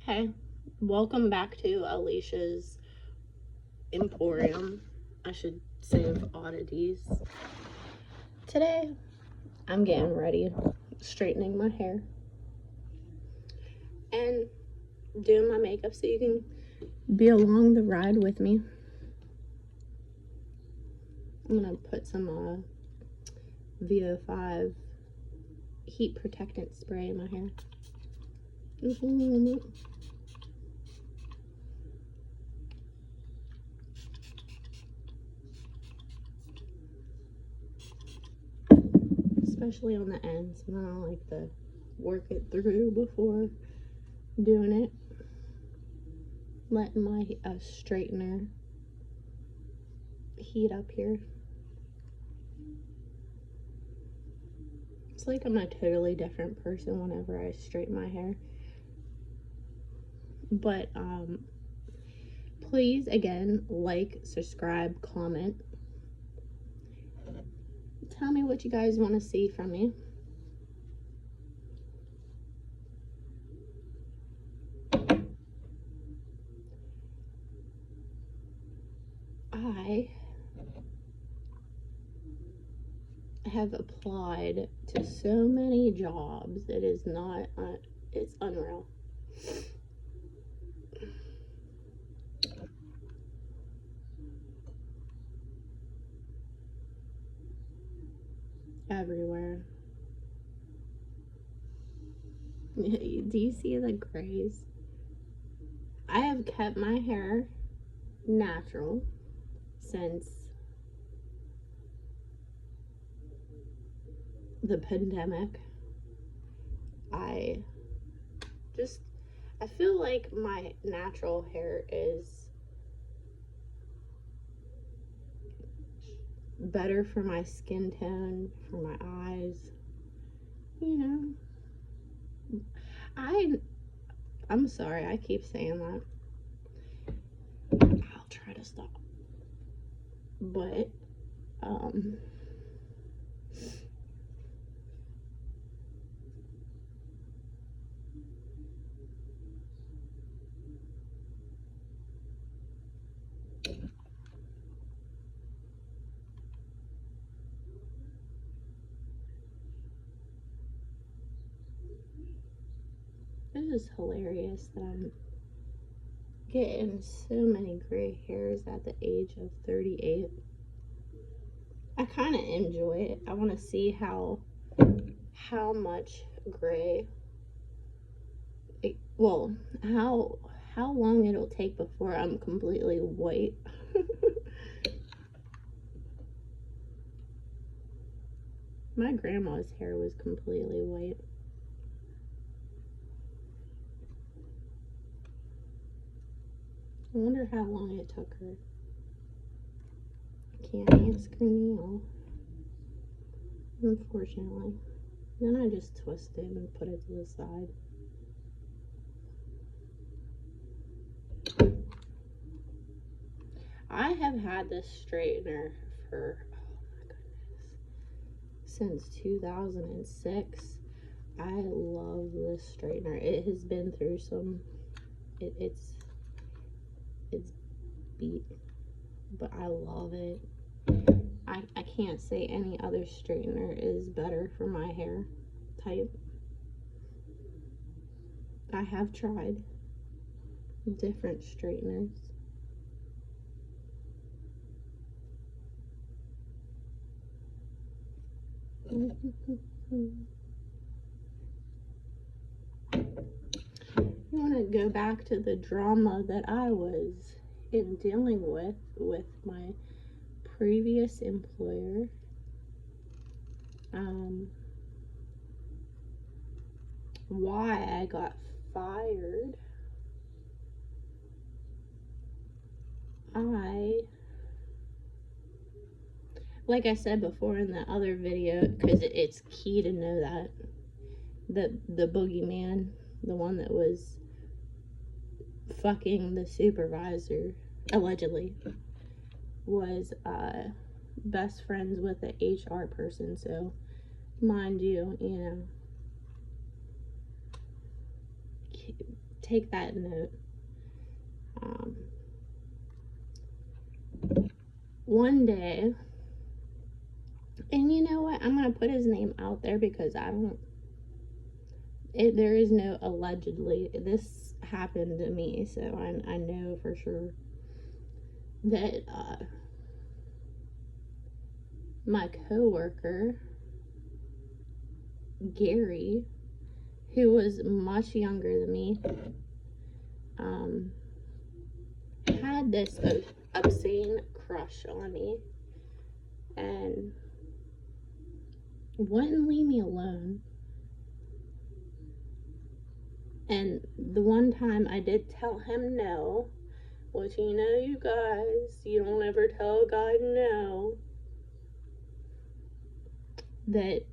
Hey, welcome back to Alicia's Emporium, I should say, of oddities. Today, I'm getting ready, straightening my hair, and doing my makeup so you can be along the ride with me. I'm gonna put some VO5 heat protectant spray in my hair. Especially on the ends, and I like to work it through before doing it. Letting my straightener heat up here. It's like I'm a totally different person whenever I straighten my hair. But please, again, like, subscribe, comment. Tell me what you guys want to see from me. I have applied to so many jobs. It is not, it's unreal. Everywhere. Do you see the grays? I have kept my hair natural since the pandemic. I feel like my natural hair is better for my skin tone, for my eyes, you know. I'm sorry, I keep saying that. I'll try to stop. But this is hilarious that I'm getting so many gray hairs at the age of 38. I kind of enjoy it. I want to see how much gray, how long it'll take before I'm completely white. My grandma's hair was completely white. I wonder how long it took her. Can't ask her now, unfortunately. Then I just twist it and put it to the side. I have had this straightener for, oh my goodness, since 2006. I love this straightener. It has been through some, it's beat, but I love it. I can't say any other straightener is better for my hair type. I have tried different straighteners. You want to go back to the drama that I was in dealing with my previous employer. Why I got fired. Like I said before in the other video, because it's key to know that the boogeyman, the one that was fucking the supervisor, allegedly, was best friends with the HR person. So mind you, take that note. One day, and you know what? I'm going to put his name out there because there is no allegedly. This happened to me, so I know for sure that my coworker, Gary, who was much younger than me, had this obscene crush on me and wouldn't leave me alone. And the one time I did tell him no, which, you know, you guys, you don't ever tell a guy no, that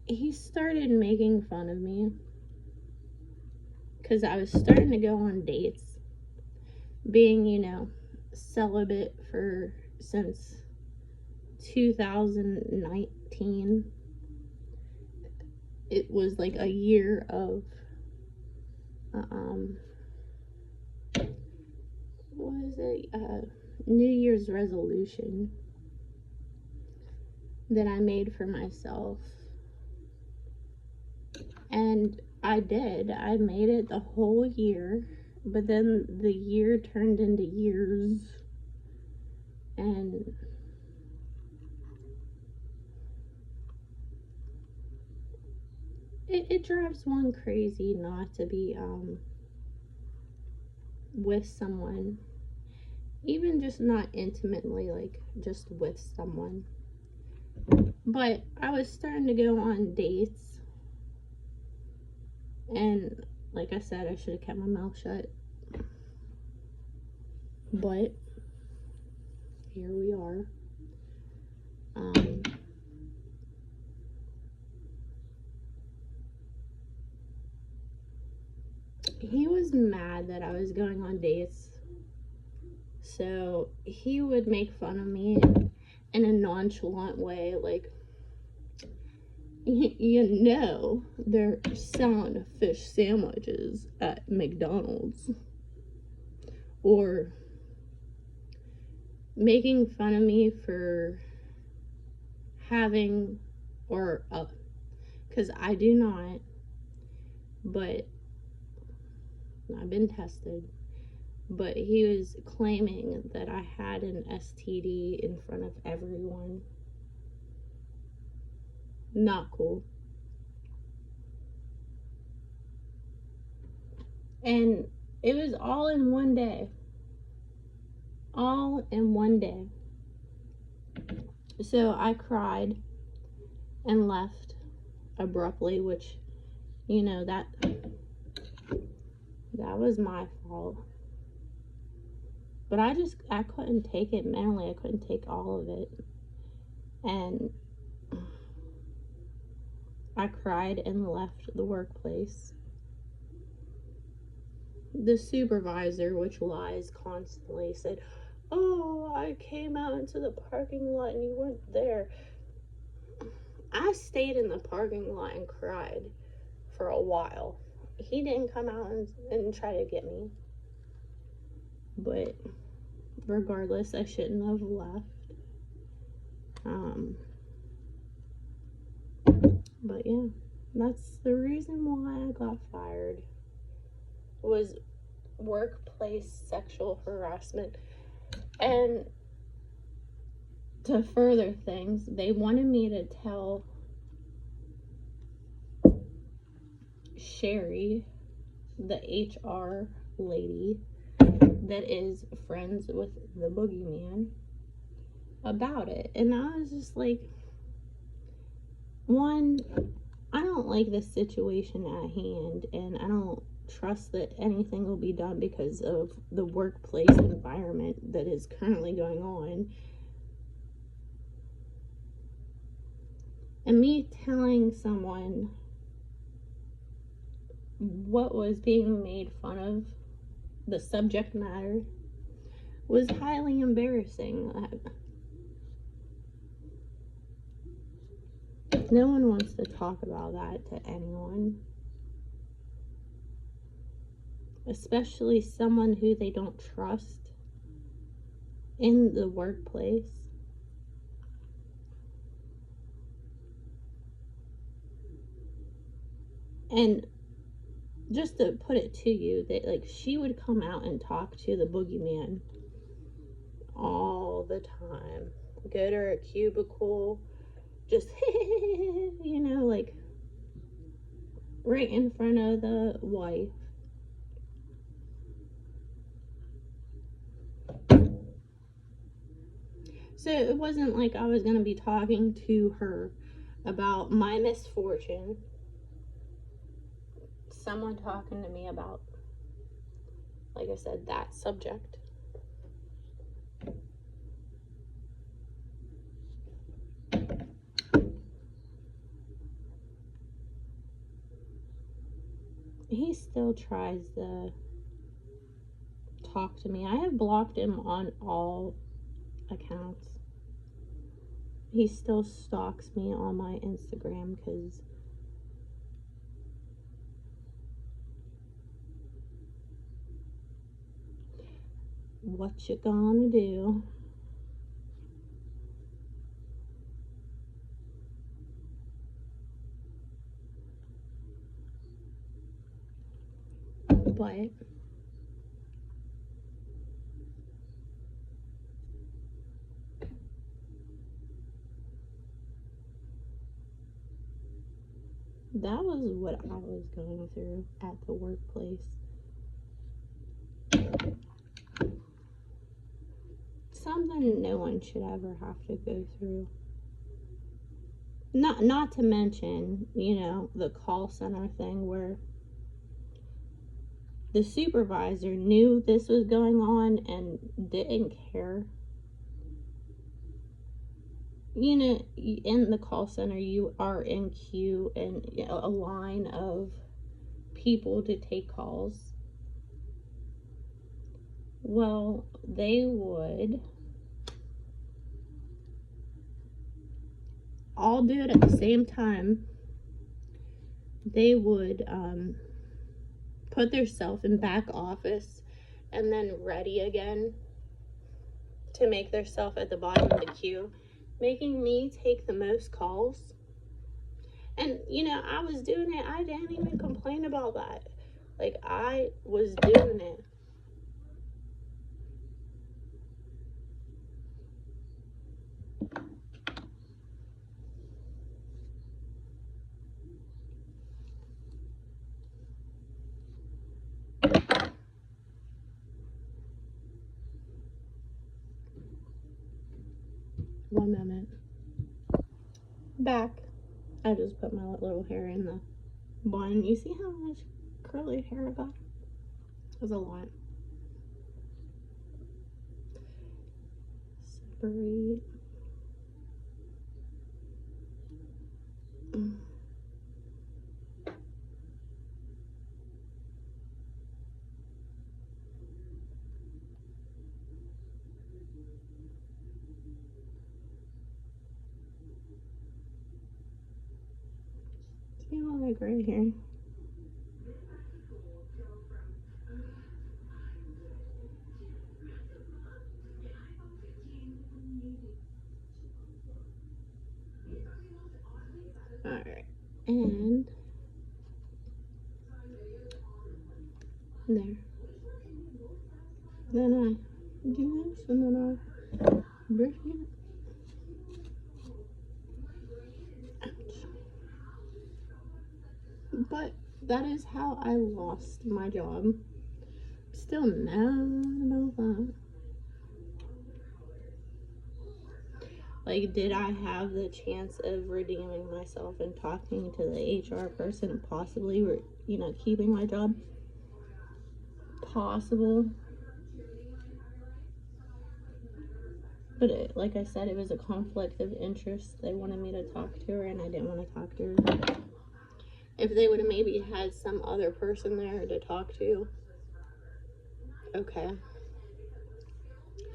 he started making fun of me because I was starting to go on dates, being, you know, celibate since 2019. It was like a year of New Year's resolution that I made for myself. And I did. I made it the whole year, but then the year turned into years, and it drives one crazy not to be with someone, even just not intimately, like just with someone. But I was starting to go on dates, and like I said, I should have kept my mouth shut, but here we are. He was mad that I was going on dates, so he would make fun of me in a nonchalant way, like, you know, they're selling fish sandwiches at McDonald's, or making fun of me for having, or because I do not, but I've been tested, but he was claiming that I had an STD in front of everyone. Not cool. And it was all in one day. All in one day. So I cried and left abruptly, which, you know, that was my fault. But I couldn't take it mentally. I couldn't take all of it. And I cried and left the workplace. The supervisor, which lies constantly, said, "Oh, I came out into the parking lot and you weren't there." I stayed in the parking lot and cried for a while. He didn't come out and try to get me. But regardless, I shouldn't have left. But yeah, that's the reason why I got fired. Was workplace sexual harassment. And to further things, they wanted me to tell Sherry, the HR lady that is friends with the boogeyman, about it. And I was just like, one, I don't like the situation at hand, and I don't trust that anything will be done because of the workplace environment that is currently going on. And me telling someone what was being made fun of, the subject matter, was highly embarrassing. No one wants to talk about that to anyone. especially someone who they don't trust in the workplace. And just to put it to you, that like she would come out and talk to the boogeyman all the time. Go to her cubicle, just you know, like right in front of the wife. So it wasn't like I was going to be talking to her about my misfortune. Someone talking to me about, like I said, that subject. He still tries to talk to me. I have blocked him on all accounts. He still stalks me on my Instagram because what you gonna do? But that was what I was going through at the workplace. Something no one should ever have to go through. Not to mention, you know, the call center thing where the supervisor knew this was going on and didn't care. You know, in the call center, you are in queue and, you know, a line of people to take calls. Well, they would all do it at the same time. They would put themselves in back office and then ready again to make themselves at the bottom of the queue, making me take the most calls. And, you know, I was doing it. I didn't even complain about that. Like, I was doing it. One moment. Back. I just put my little hair in the bun. You see how much curly hair I got? It was a lot. Separate. See all that gray hair? Alright. And there. Then I do this and then I brush it. But that is how I lost my job. Still mad about that. Like, did I have the chance of redeeming myself and talking to the HR person and possibly, you know, keeping my job? Possible. But it, like I said, it was a conflict of interest. They wanted me to talk to her and I didn't want to talk to her. If they would have maybe had some other person there to talk to, okay.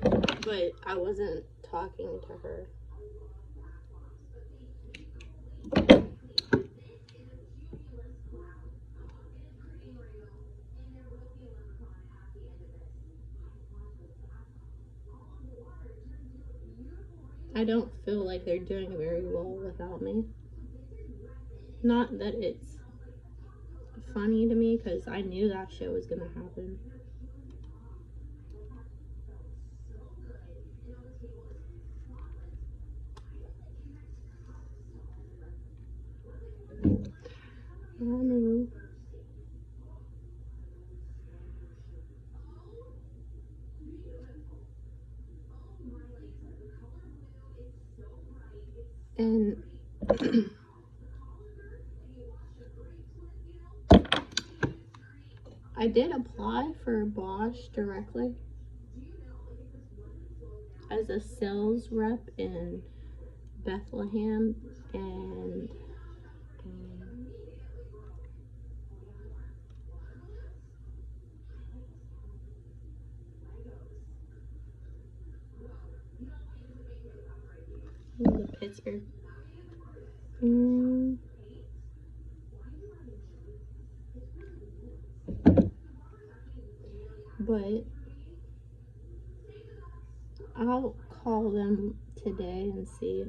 But I wasn't talking to her. I don't feel like they're doing very well without me. Not that it's funny to me, because I knew that shit was gonna happen. I know. And I did apply for Bosch directly as a sales rep in Bethlehem, and the Pittsburgh. But I'll call them today and see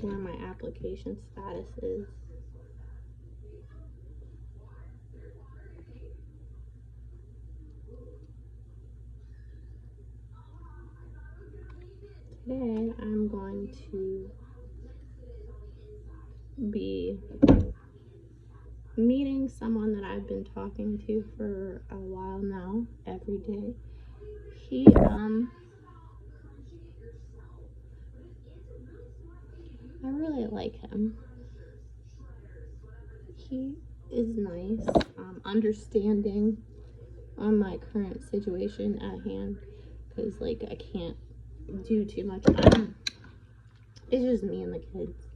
where my application status is. Today I'm going to be meeting someone that I've been talking to for a while now, every day. He I really like him. He is nice, understanding on my current situation at hand, because like I can't do too much. It's just me and the kids.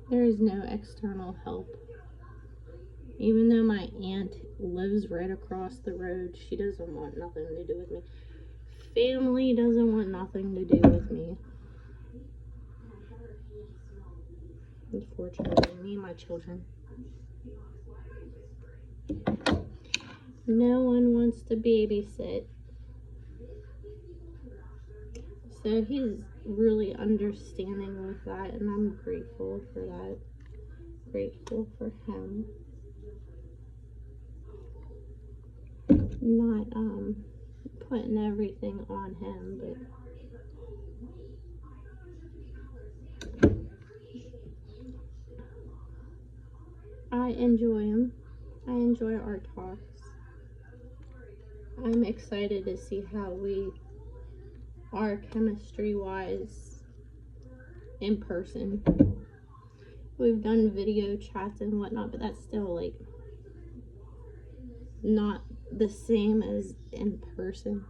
There is no external help. Even though my aunt lives right across the road, she doesn't want nothing to do with me. Family doesn't want nothing to do with me. Unfortunately, me and my children. No one wants to babysit. So he's really understanding with that, and I'm grateful for that. Grateful for him. Not putting everything on him, but I enjoy him. I enjoy our talks. I'm excited to see how we are chemistry wise in person. We've done video chats and whatnot, but that's still like not the same as in person.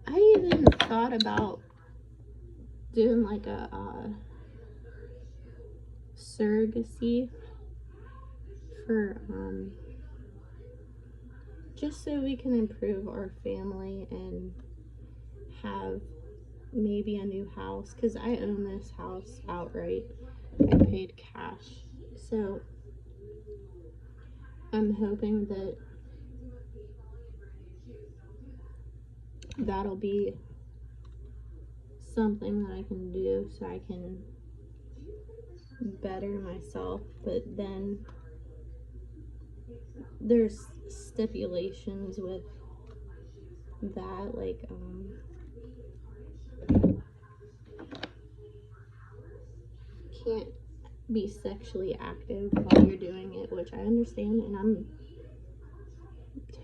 I even thought about doing like a surrogacy for just so we can improve our family and have maybe a new house, because I own this house outright. I paid cash, so I'm hoping that that'll be something that I can do so I can better myself. But then there's stipulations with that, like can't be sexually active while you're doing it, which I understand, and I'm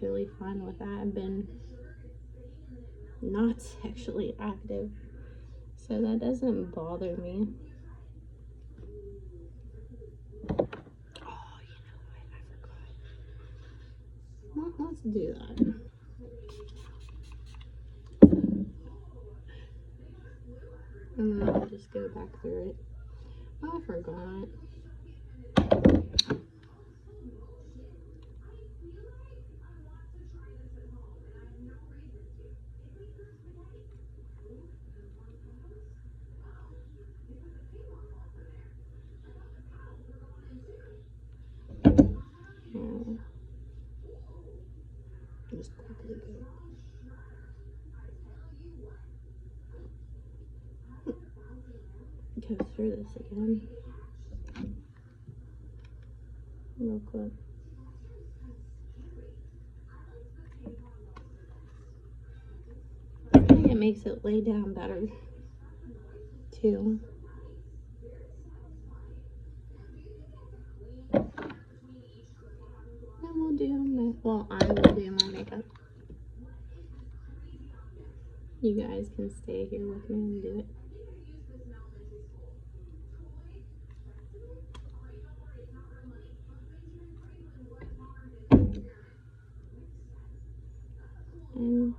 totally fine with that. I've been not sexually active, so that doesn't bother me. Oh, you know what? I forgot. Well, let's do that. And then I'll just go back through it. I forgot. Just quickly go through this again real quick. I think it makes it lay down better too. And we'll do I will do my makeup. You guys can stay here with me and do it. And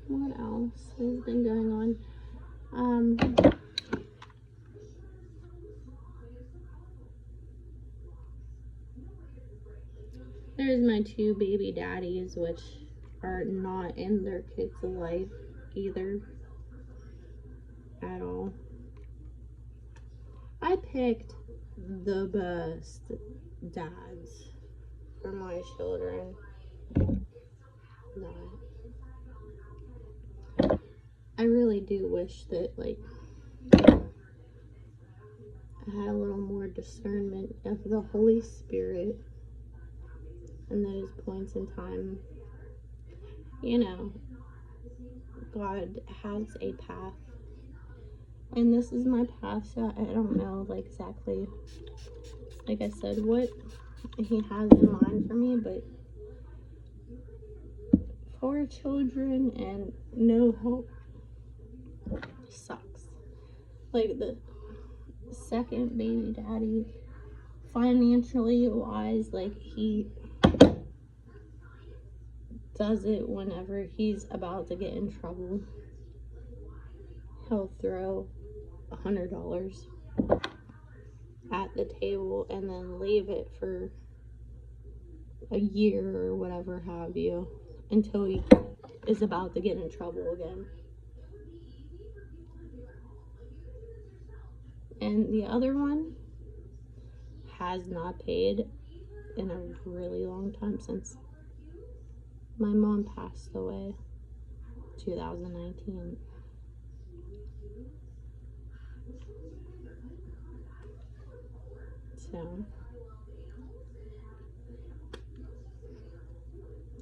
what else has been going on? There's my 2 baby daddies, which are not in their kids' life either at all. I picked the best dads for my children. I really do wish that, like, I had a little more discernment of the Holy Spirit in those points in time. You know, God has a path, and this is my path, so I don't know, like, exactly, like I said, what He has in mind for me, but 4 children and no help sucks. Like, the second baby daddy, financially wise, like, he does it whenever he's about to get in trouble. He'll throw $100 at the table and then leave it for a year or whatever have you until he is about to get in trouble again. And the other one has not paid in a really long time, since my mom passed away 2019. So,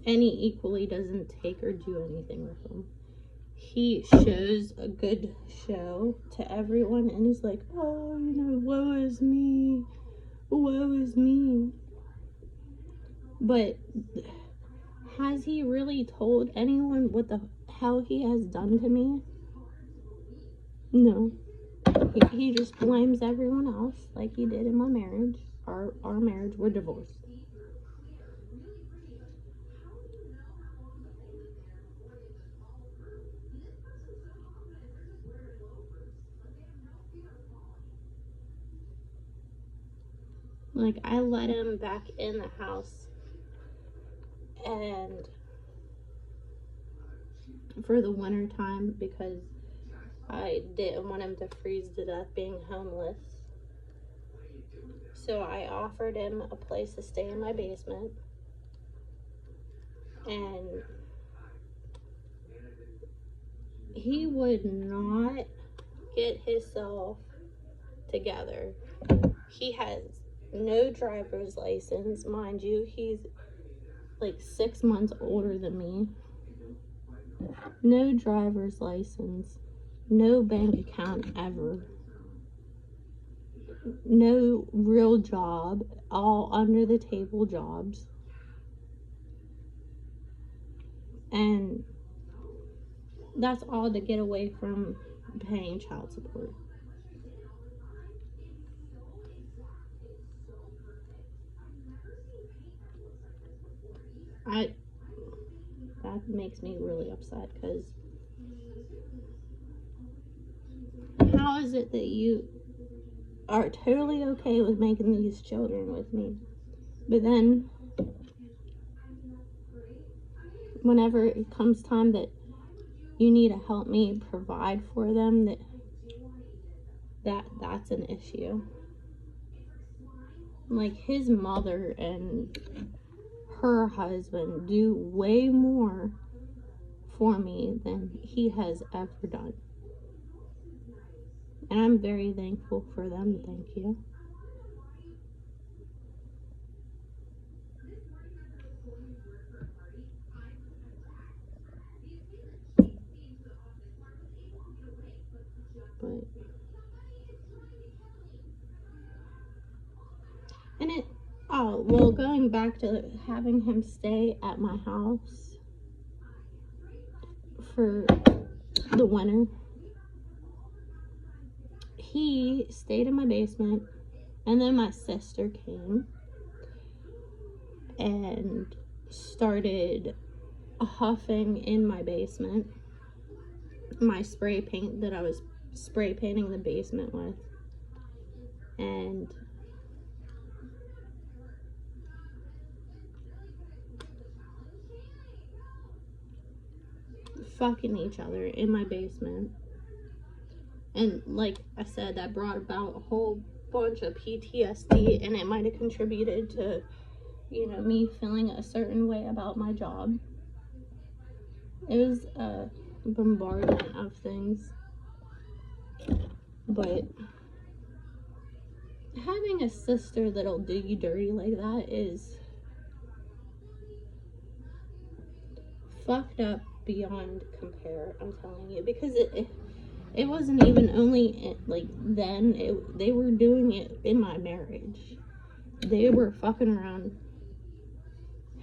and he equally doesn't take or do anything with them. He shows a good show to everyone and is like, oh, you know, woe is me, woe is me. But has he really told anyone what the hell he has done to me? No. He just blames everyone else, like he did in my marriage. Our marriage, we're divorced. Like, I let him back in the house, and for the winter time, because I didn't want him to freeze to death being homeless. So I offered him a place to stay in my basement, and he would not get himself together. He has no driver's license, mind you. He's like 6 months older than me. No driver's license, no bank account ever, no real job, all under the table jobs. And that's all to get away from paying child support. That makes me really upset, because how is it that you are totally okay with making these children with me, but then whenever it comes time that you need to help me provide for them, that's an issue? Like, his mother and her husband do way more for me than he has ever done. And I'm very thankful for them. Thank you. But, and it, oh, well, going back to having him stay at my house for the winter, he stayed in my basement, and then my sister came and started huffing in my basement my spray paint that I was spray painting the basement with, and fucking each other in my basement. And like I said, that brought about a whole bunch of PTSD, and it might have contributed to, you know, me feeling a certain way about my job. It was a bombardment of things. But having a sister that'll do you dirty like that is fucked up beyond compare, I'm telling you. Because it wasn't even only like then, they were doing it in my marriage. They were fucking around,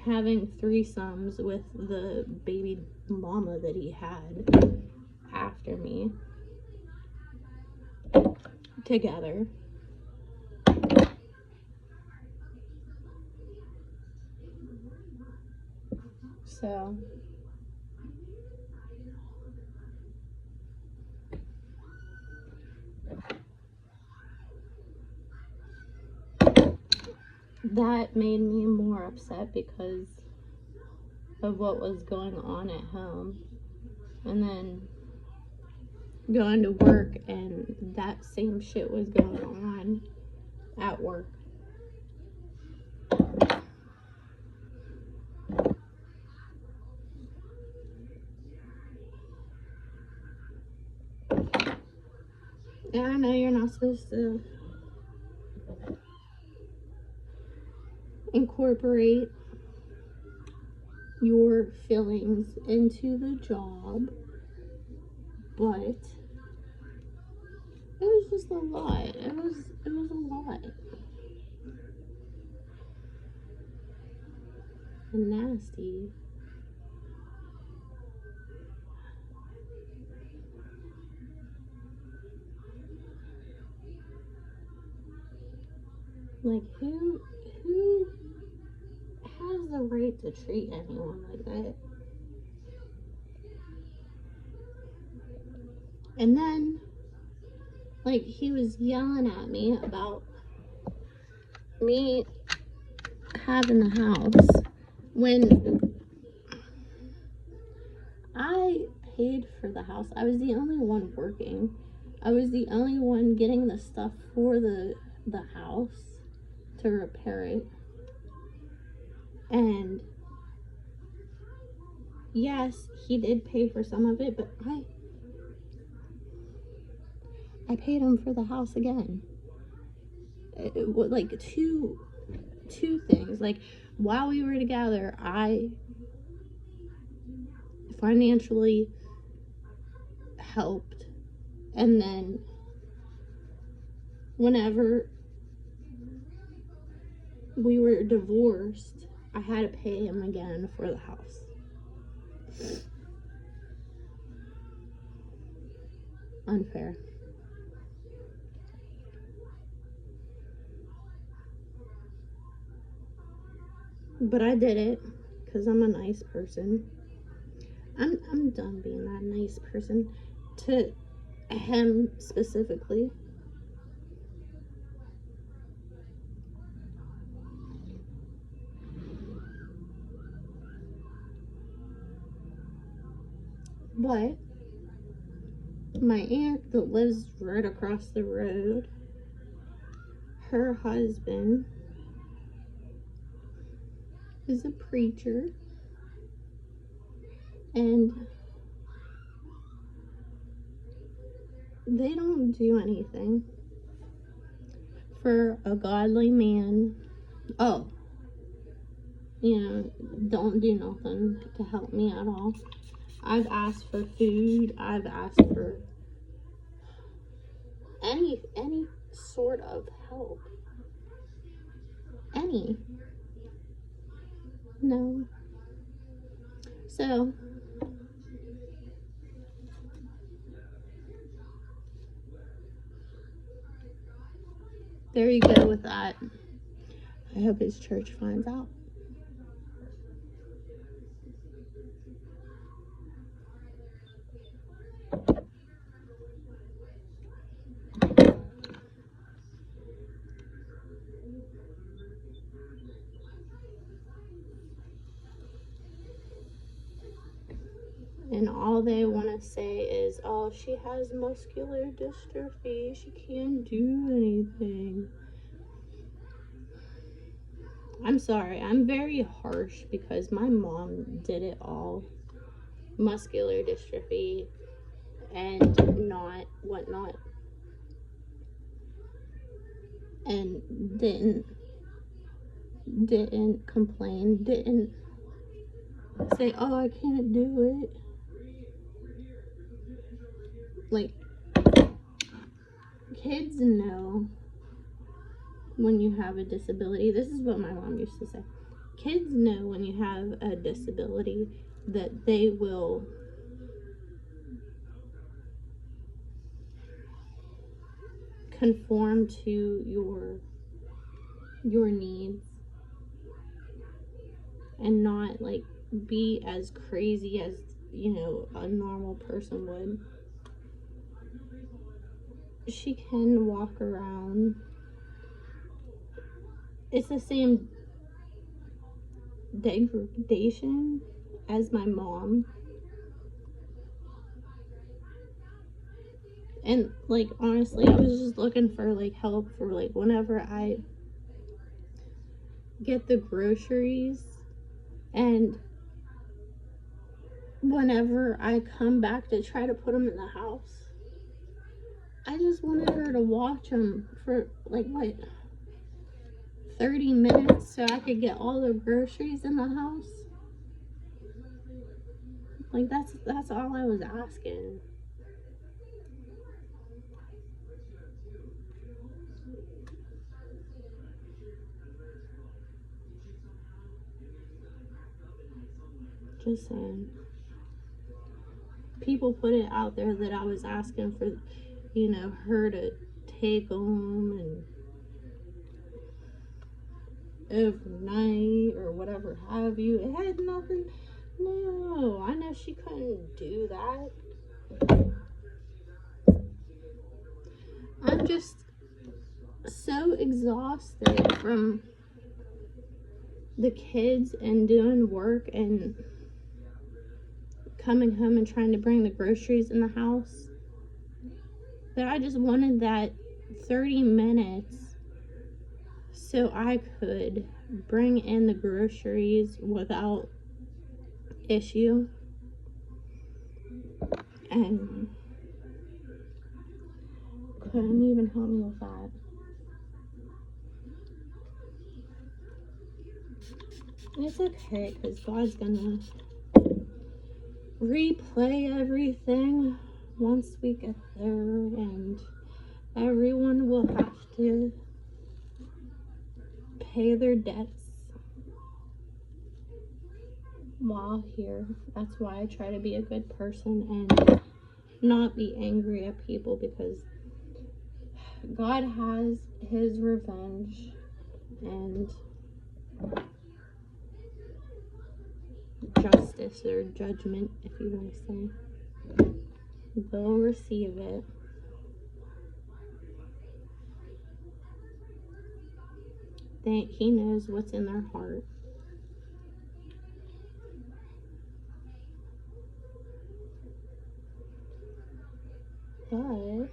having threesomes with the baby mama that he had after me together. So that made me more upset because of what was going on at home, and then going to work and that same shit was going on at work. And I know you're not supposed to incorporate your feelings into the job, but it was just a lot. It was a lot. And nasty. Like, who has the right to treat anyone like that? And then, like, he was yelling at me about me having the house when I paid for the house. I was the only one working. I was the only one getting the stuff for the house to repair it. And yes, he did pay for some of it, but I paid him for the house again. It was like two things. Like, while we were together, I financially helped, and then whenever we were divorced, I had to pay him again for the house. Unfair. But I did it because I'm a nice person. I'm done being that nice person to him specifically. But my aunt that lives right across the road, her husband is a preacher, and they don't do anything for a godly man. Oh, don't do nothing to help me at all. I've asked for food. I've asked for any sort of help. Any. No. So, there you go with that. I hope his church finds out. And all they want to say is, oh, she has muscular dystrophy. She can't do anything. I'm sorry. I'm very harsh because my mom did it all. Muscular dystrophy and not whatnot. And didn't complain. Didn't say, oh, I can't do it. Like, kids know when you have a disability. This is what my mom used to say. Kids know when you have a disability that they will conform to your needs and not like be as crazy as a normal person would. She can walk around. It's the same degradation as my mom. And like honestly, I was just looking for like help for like whenever I get the groceries and whenever I come back to try to put them in the house. I just wanted her to watch them for like what, 30 minutes so I could get all the groceries in the house. Like that's all I was asking. Just saying. People put it out there that I was asking for, her to take them and overnight or whatever have you. It had nothing. No, I know she couldn't do that. I'm just so exhausted from the kids and doing work and coming home and trying to bring the groceries in the house that I just wanted that 30 minutes so I could bring in the groceries without issue. And couldn't even help me with that. It's okay, because God's gonna replay everything once we get there, and everyone will have to pay their debts while here. That's why I try to be a good person and not be angry at people, because God has his revenge, and justice or judgment, if you want to say. They'll receive it. He knows what's in their heart. But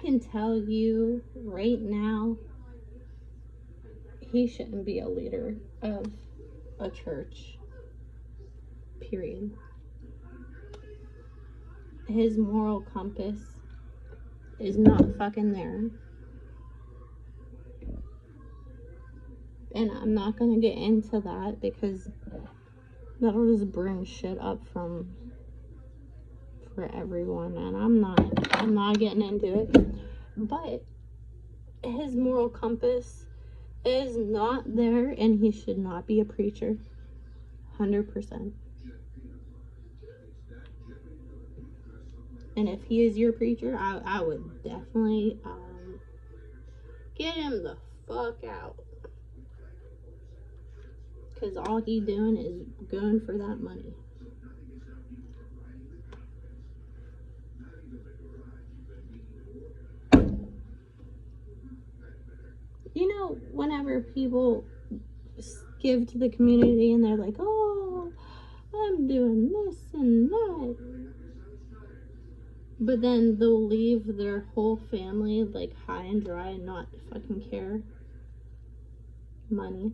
can tell you right now, he shouldn't be a leader of a church. Period. His moral compass is not fucking there. And I'm not gonna get into that because that'll just bring shit up for everyone, and I'm not getting into it. But his moral compass is not there, and he should not be a preacher. 100%. And if he is your preacher, I would definitely get him the fuck out. Because all he doing is going for that money. You know, whenever people give to the community and they're like, oh, I'm doing this and that. But then they'll leave their whole family like high and dry and not fucking care. Money.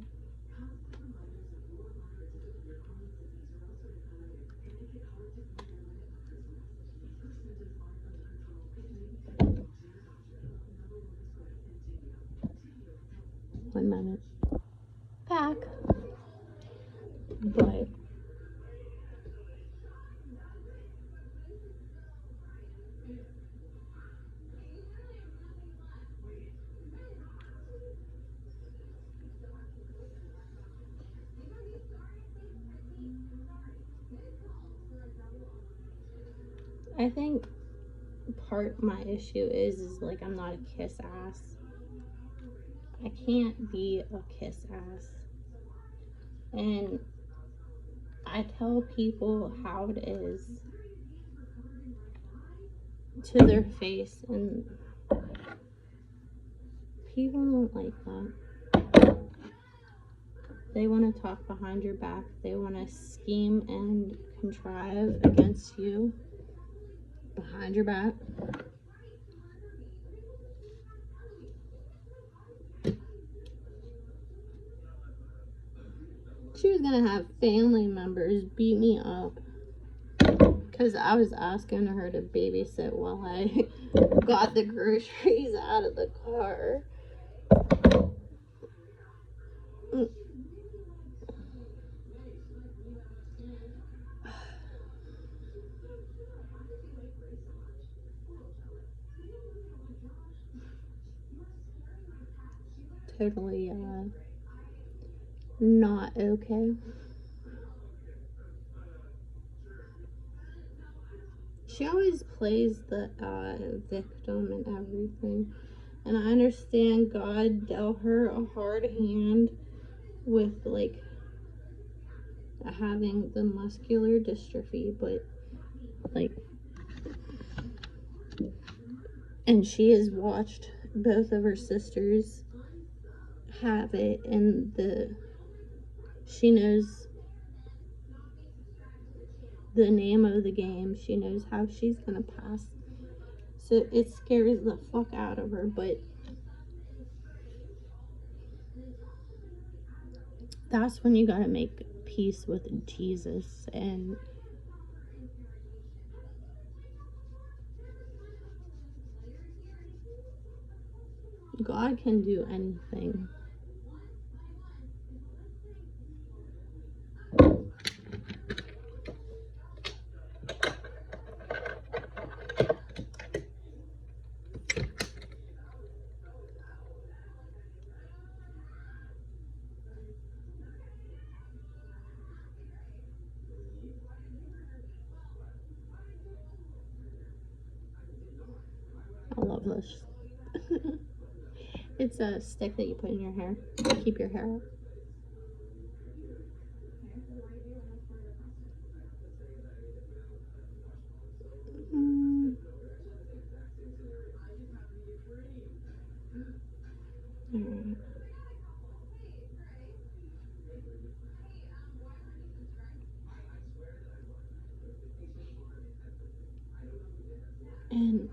One minute. Back. But I think part my issue is like I'm not a kiss ass. I can't be a kiss ass. And I tell people how it is to their face, and people don't like that. They want to talk behind your back. They want to scheme and contrive against you behind your back. She was gonna have family members beat me up because I was asking her to babysit while I got the groceries out of the car. Totally not okay. She always plays the victim and everything, and I understand God dealt her a hard hand with like having the muscular dystrophy, but like, and she has watched both of her sisters have it, and she knows the name of the game. She knows how she's gonna pass. So it scares the fuck out of her, but that's when you gotta make peace with Jesus, and God can do anything. I love this. It's a stick that you put in your hair to keep your hair up. Alright. And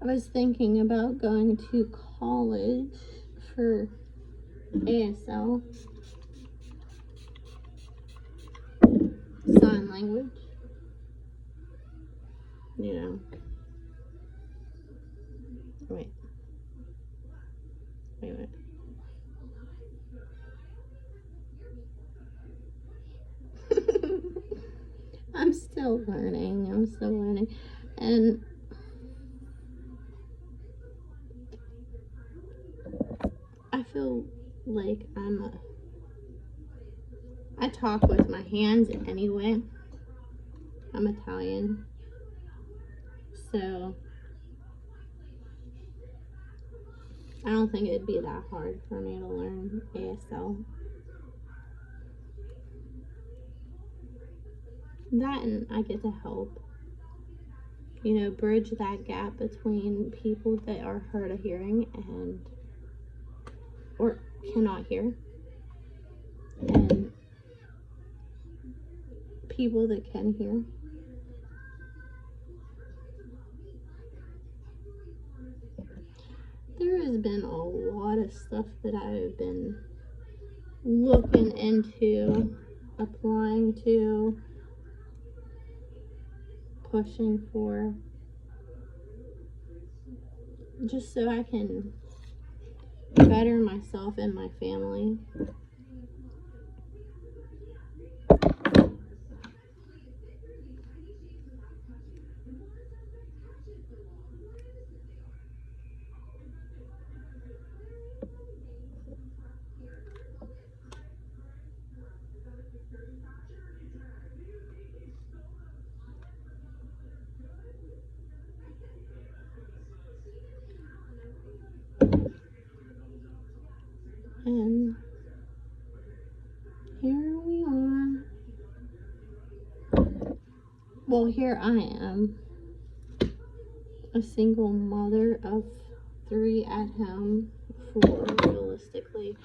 I was thinking about going to college for ASL, sign language, you know. Wait. I'm still learning. And I feel like I talk with my hands anyway. I'm Italian. So I don't think it'd be that hard for me to learn ASL. That, and I get to help, you know, bridge that gap between people that are hard of hearing and or cannot hear, and people that can hear. There has been a lot of stuff that I've been looking into, applying to, pushing for, just so I can better myself and my family. And here we are. Well, here I am, a single mother of 3 at home, 4 realistically,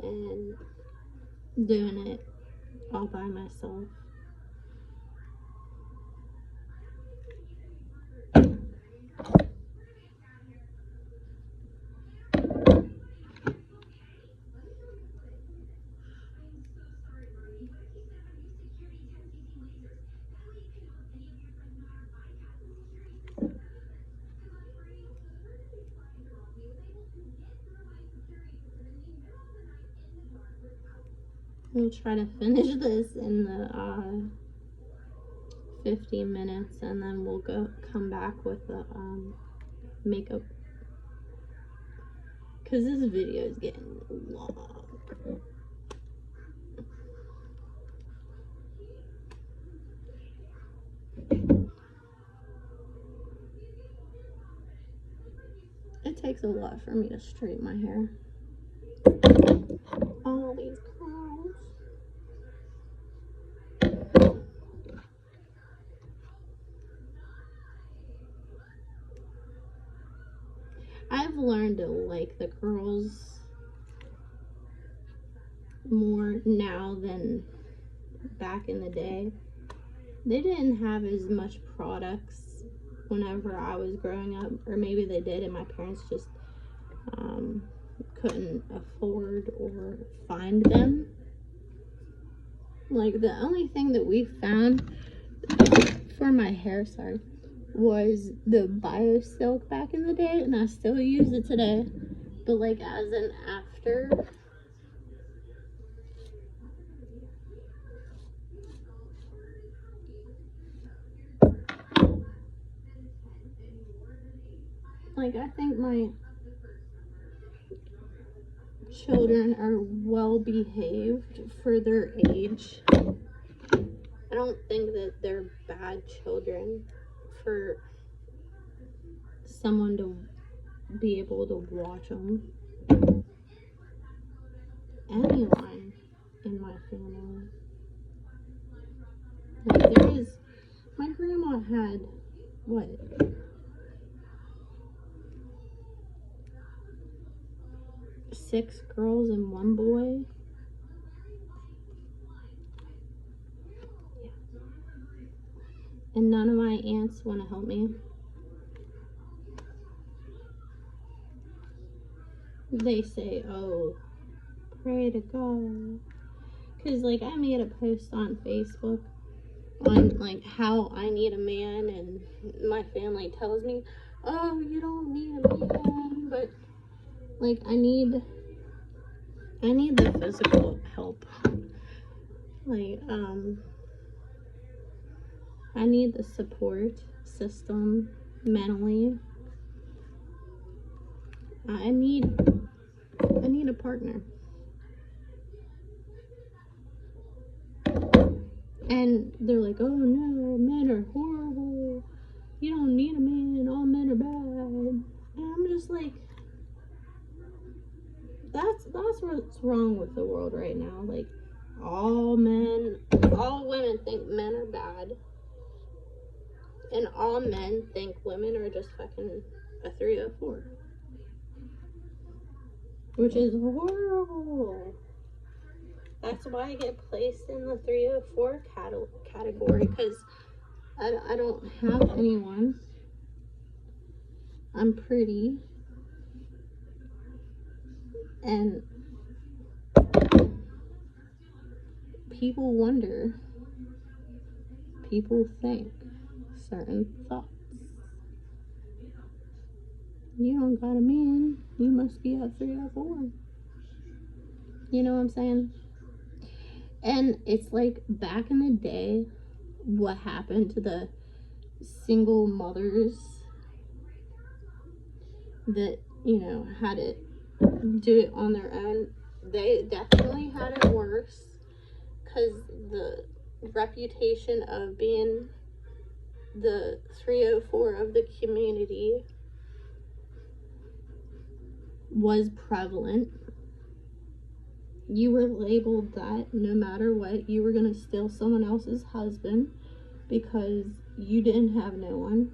and doing it all by myself. We'll try to finish this in the 15 minutes, and then we'll come back with the makeup, because this video is getting long. It takes a lot for me to straighten my hair. All these curls. I've learned to like the curls more now than back in the day. They didn't have as much products whenever I was growing up, or maybe they did and my parents just couldn't afford or find them. Like, the only thing that we found for my hair, was the Bio Silk back in the day, and I still use it today. But like, as an after, like, I think my children are well behaved for their age. I don't think that they're bad children for someone to be able to watch them. Anyone in my family. Like, my grandma had, what? 6 girls and 1 boy. Yeah. And none of my aunts want to help me. they say, oh, pray to God. Because, like, I made a post on Facebook on, like, how I need a man, and my family tells me, oh, you don't need a man, but, like, I need the physical help. Like, I need the support system mentally. I need a partner. And they're like, oh no, men are horrible. You don't need a man. All men are bad. And I'm just like, that's what's wrong with the world right now. Like, all women think men are bad. And all men think women are just fucking a 304. Which is horrible. That's why I get placed in the 304 category, because I don't have anyone. I'm pretty. And people wonder. People think certain thoughts. You don't got a man. You must be a 304. You know what I'm saying? And it's like back in the day, what happened to the single mothers that, you know, had to do it on their own. They definitely had it worse, because the reputation of being the 304 of the community was prevalent. You were labeled that no matter what, you were going to steal someone else's husband because you didn't have no one.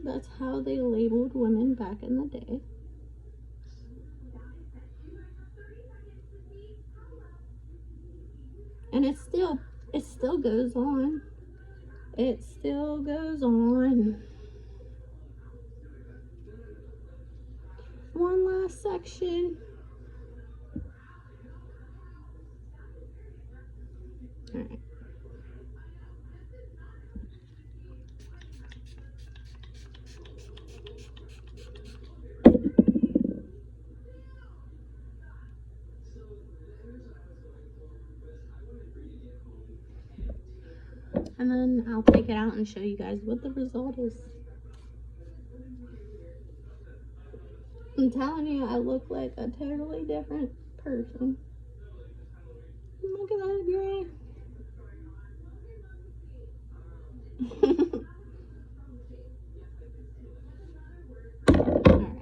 That's how they labeled women back in the day. And it still goes on. It still goes on. One last section. All right. And then I'll take it out and show you guys what the result is. I'm telling you, I look like a totally different person. Look at that gray. Alright.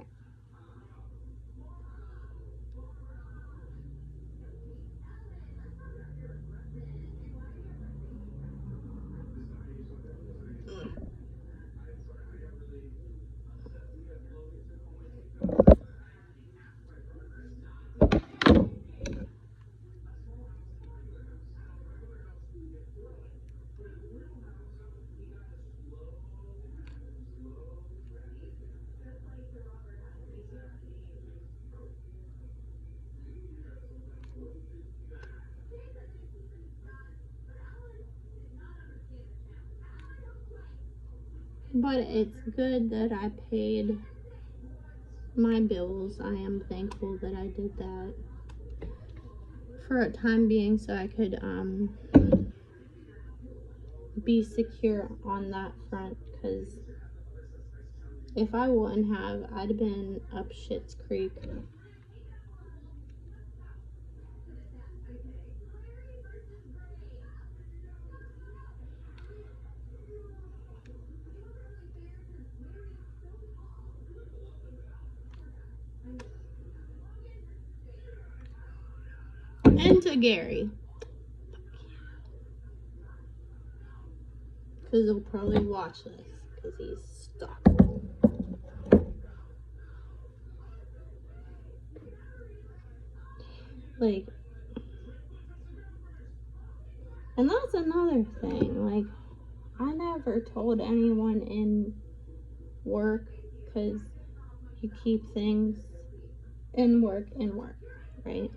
But it's good that I paid my bills. I am thankful that I did that for a time being, so I could be secure on that front, because if I wouldn't have, I'd have been up shit's creek. And to Gary, because he'll probably watch this, because he's stuck. Like, and that's another thing. Like, I never told anyone in work because you keep things in work, right?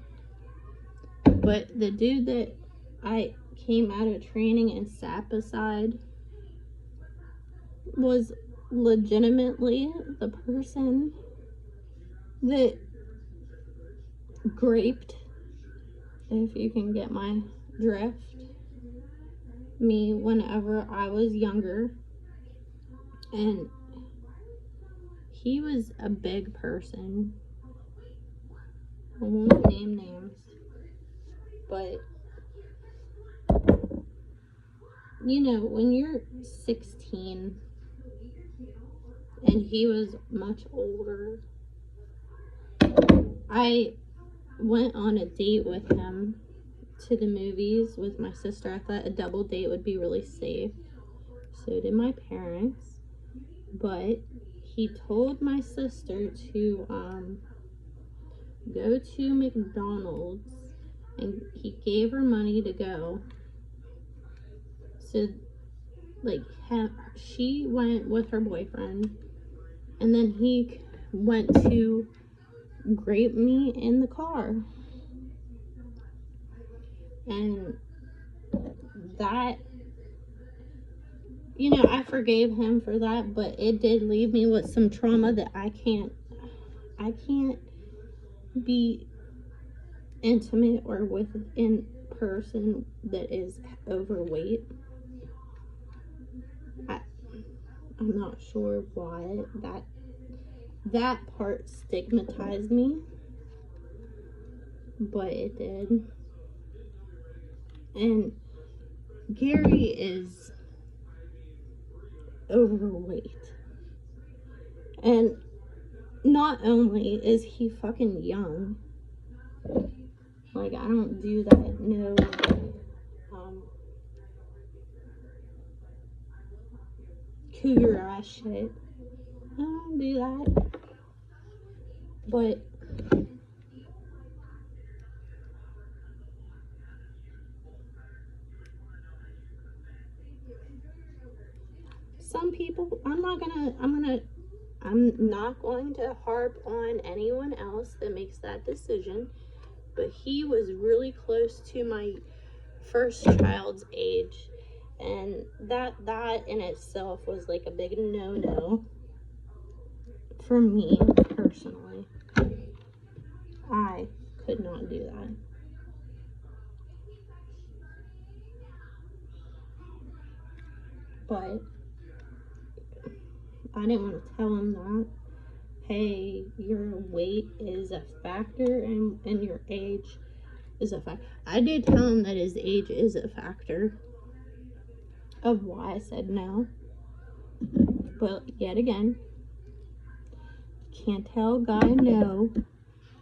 But the dude that I came out of training and sat beside was legitimately the person that graped, if you can get my drift, me whenever I was younger. And he was a big person. I won't name names, but you know, when you're 16 and he was much older, I went on a date with him to the movies with my sister. I thought a double date would be really safe. So did my parents. But he told my sister to go to McDonald's, and he gave her money to go. So like she went with her boyfriend, and then he went to grape me in the car. And that, you know, I forgave him for that, but it did leave me with some trauma that I can't be intimate or with in person that is overweight. I'm not sure why that part stigmatized me, but it did. And Gary is overweight, and not only is he fucking young, like, I don't do that, no, cougar ass shit. I don't do that. But some people, I'm not going to harp on anyone else that makes that decision, but he was really close to my first child's age, and that in itself was like a big no-no for me personally. I could not do that. But I didn't want to tell him that. Hey, your weight is a factor, and your age is a factor. I did tell him that his age is a factor of why I said no. But yet again, can't tell a guy no,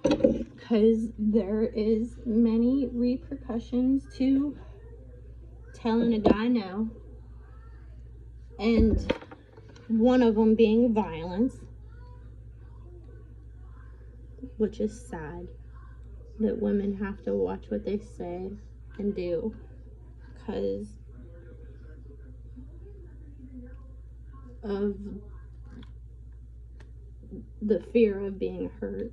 because there is many repercussions to telling a guy no, and one of them being violence, which is sad that women have to watch what they say and do, because of the fear of being hurt.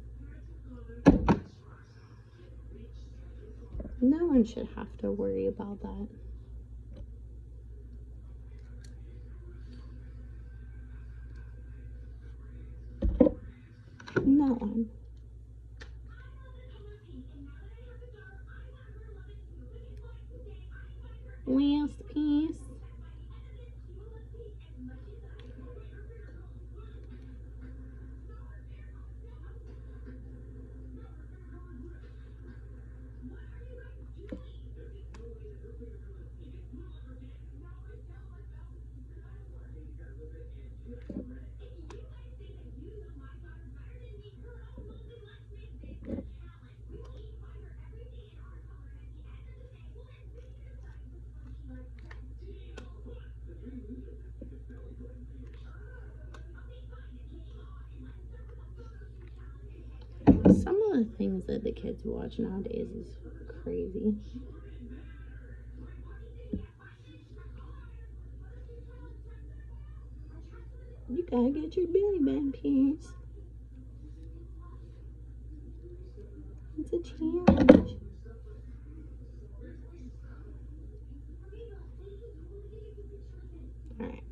No one should have to worry about that. No one. Last piece. Some of the things that the kids watch nowadays is crazy. You gotta get your belly button piece. It's a challenge. Alright.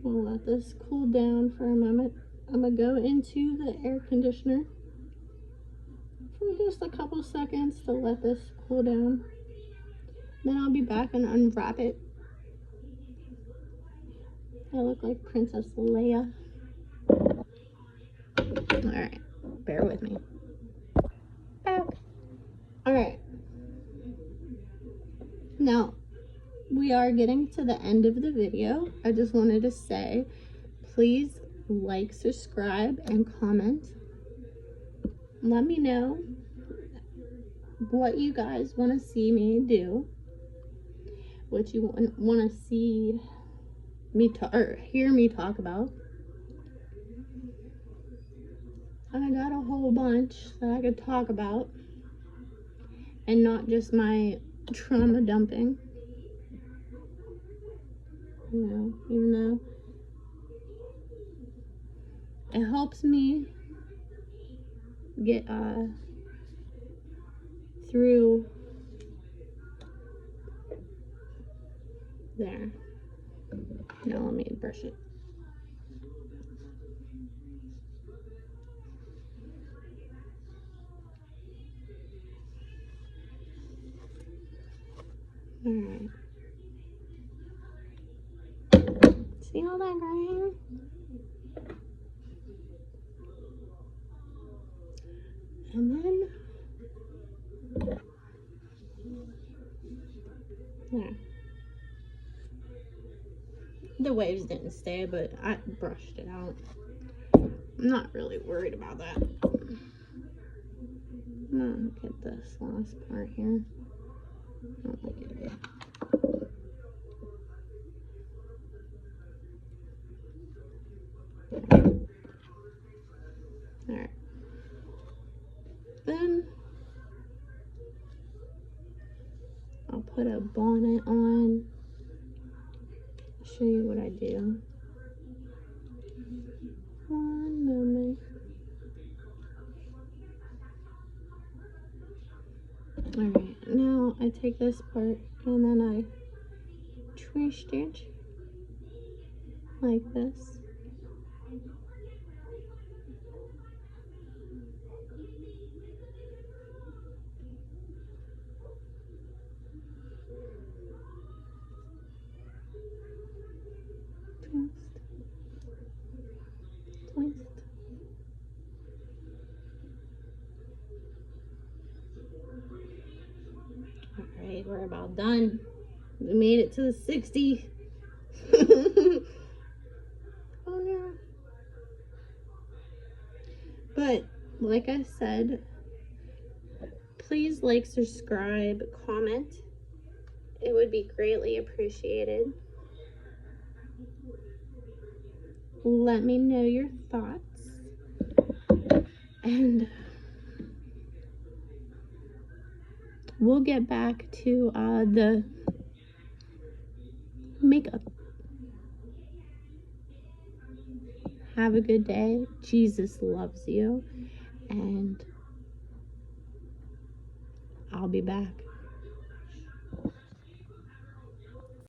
We'll let this cool down for a moment. I'm gonna go into the air conditioner for just a couple seconds to let this cool down. Then I'll be back and unwrap it. I look like Princess Leia. Alright, bear with me. Back. Alright. Now, we are getting to the end of the video. I just wanted to say, please like, subscribe, and comment. Let me know what you guys want to see me do, what you want to see me or hear me talk about. I got a whole bunch that I could talk about, and not just my trauma dumping. You know, even though it helps me get through there. Now let me brush it. Alright. See all that gray hair? And then there. The waves didn't stay, but I brushed it out. I'm not really worried about that. I'm gonna get this last part here. I don't like it. Alright. Then I'll put a bonnet on. I'll show you what I do. One moment. Alright, now I take this part and then I twist stitch like this. Twist. Alright, we're about done. We made it to the 60. Oh no. But like I said, please like, subscribe, comment. It would be greatly appreciated. Let me know your thoughts. And we'll get back to the makeup. Have a good day. Jesus loves you. And I'll be back.